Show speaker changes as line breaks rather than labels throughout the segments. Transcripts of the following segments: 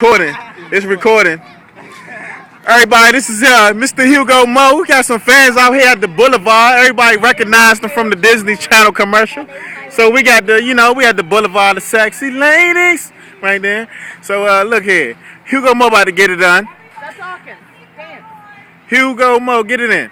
Recording. It's recording. Everybody, this is Mr. Hugo Mo. We got some fans out here at the Boulevard. Everybody recognized them from the Disney Channel commercial. So we got the, we had the Boulevard of sexy ladies right there. So look here. Hugo Mo about to get it done.
Stop talking. Dance.
Hugo Mo, get it in.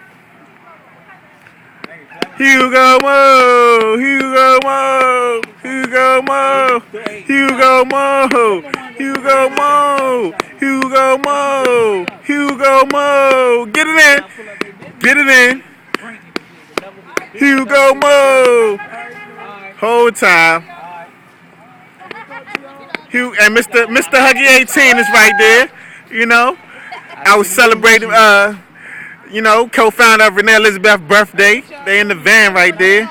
Hugo Mo, Hugo Mo, Hugo Mo, Hugo Mo, Hugo Mo, Hugo Mo, Hugo Mo, get it in, Hugo Mo, whole time. And Mr. Huggy 18 is right there, I was celebrating, co-founder of Renee Elizabeth's birthday. They in the van right there.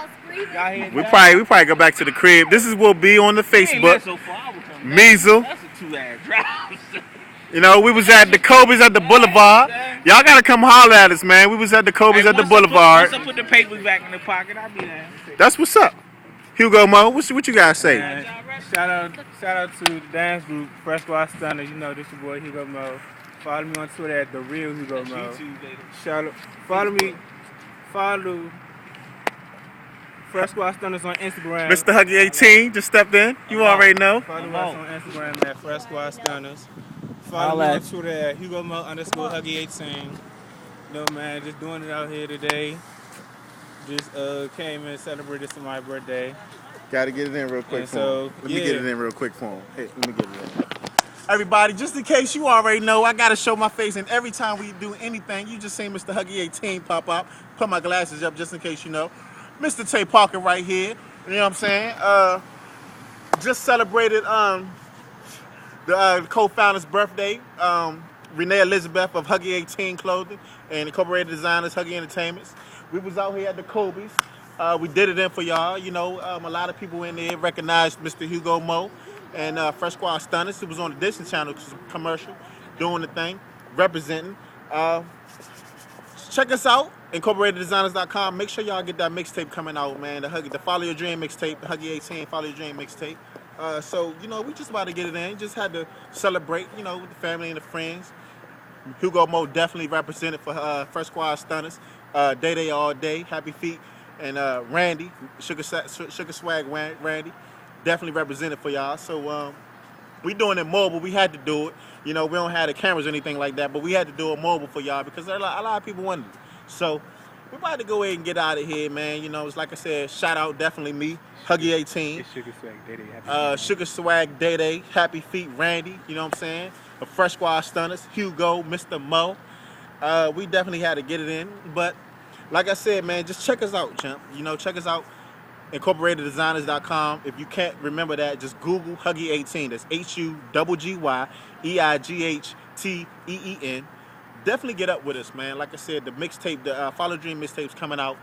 We probably go back to the crib. This is what will be on the Facebook. Measle.
That's a 2-hour drive.
We was at the Kobe's at the Boulevard. Y'all gotta come holler at us, man. We was at the Kobe's at the Boulevard.
Once I put the papers back in the pocket, I'll be there.
That's what's up. Hugo Mo, what you guys say?
Shout out to the dance group, Fresh Squad Stunners. This your boy Hugo Mo. Follow me on Twitter at The Real Hugo Mo. Follow Fresh Squad Stunners on Instagram.
Mr. Huggy 18 just stepped in. You already know.
Follow us on Instagram at Fresh Squad Stunners. Follow me on Twitter at Hugo Mo _Huggy 18. Man, just doing it out here today. Just came and celebrated somebody's birthday.
Gotta get it in real quick for him. Let me get it in real quick for him. Hey, let me get it in. Everybody, just in case you already know, I gotta show my face, and every time we do anything, you just see Mr. Huggy 18 pop up. Put my glasses up just in case you know. Mr. Tay Parker right here. You know what I'm saying? Just celebrated the co-founder's birthday. Renee Elizabeth of Huggy 18 Clothing and Incorporated Designers, Huggy Entertainments. We was out here at the Kobe's. We did it in for y'all. A lot of people in there recognized Mr. Hugo Mo and Fresh Squad Stunners. It was on the Disney Channel commercial, doing the thing, representing. Check us out, IncorporatedDesigners.com. Make sure y'all get that mixtape coming out, man. The Follow Your Dream mixtape, the Huggy 18 Follow Your Dream mixtape. So, we just about to get it in. Just had to celebrate, with the family and the friends. Hugo Mo definitely represented for Fresh Squad Stunners. Day Day All Day, Happy Feet, and Randy, Sugar Swag Randy, definitely represented for y'all. So we doing it mobile. We had to do it. We don't have the cameras or anything like that, but we had to do it mobile for y'all because a lot of people wanted it. So we're about to go ahead and get out of here, man. It's like I said, shout out definitely me, Huggy 18.
It's Sugar Swag Day Day.
Sugar Swag Day Day, Happy Feet Randy, you know what I'm saying? A Fresh Squad Stunners, Hugo, Mr. Mo. We definitely had to get it in, but like I said, man, just check us out, champ. Check us out, IncorporatedDesigners.com. If you can't remember that, just Google Huggy 18. That's HUGGYEIGHTEEN. Definitely get up with us, man. Like I said, the mixtape, the Follow Dream mixtape's coming out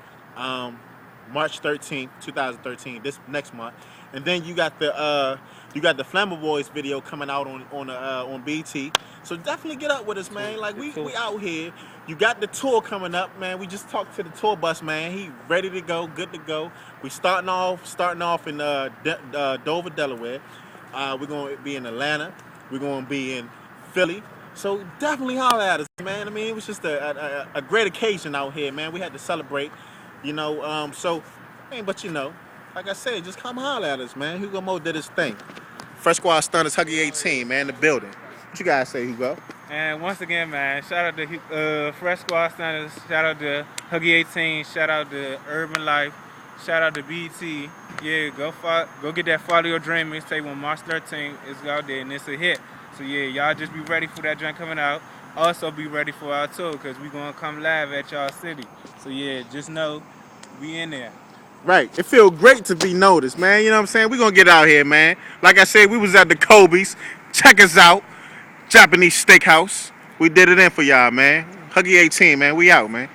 March 13th, 2013, this next month. And then you got the Flammable Boys video coming out on BT. So definitely get up with us, man. Like we out here. You got the tour coming up, man. We just talked to the tour bus, man. He ready to go, good to go. We starting off in Dover, Delaware. We're gonna be in Atlanta. We're gonna be in Philly. So definitely holler at us, man. It was just a great occasion out here, man. We had to celebrate, but like I said, just come holler at us, man. Hugo Mo did his thing. Fresh Squad Stunners, Huggy 18, man, the building. What you guys say, Hugo?
And once again, man, shout out to Fresh Squad Stunners, shout out to Huggy 18, shout out to Urban Life, shout out to BT. Yeah, go get that Follow Your Dream mixtape on March 13th. It's out there and it's a hit. So yeah, y'all just be ready for that joint coming out. Also be ready for our tour because we gonna come live at y'all city. So yeah, just know we in there.
Right. It feels great to be noticed, man. You know what I'm saying? We're going to get out here, man. Like I said, we was at the Kobe's. Check us out. Japanese Steakhouse. We did it in for y'all, man. Huggy 18, man. We out, man.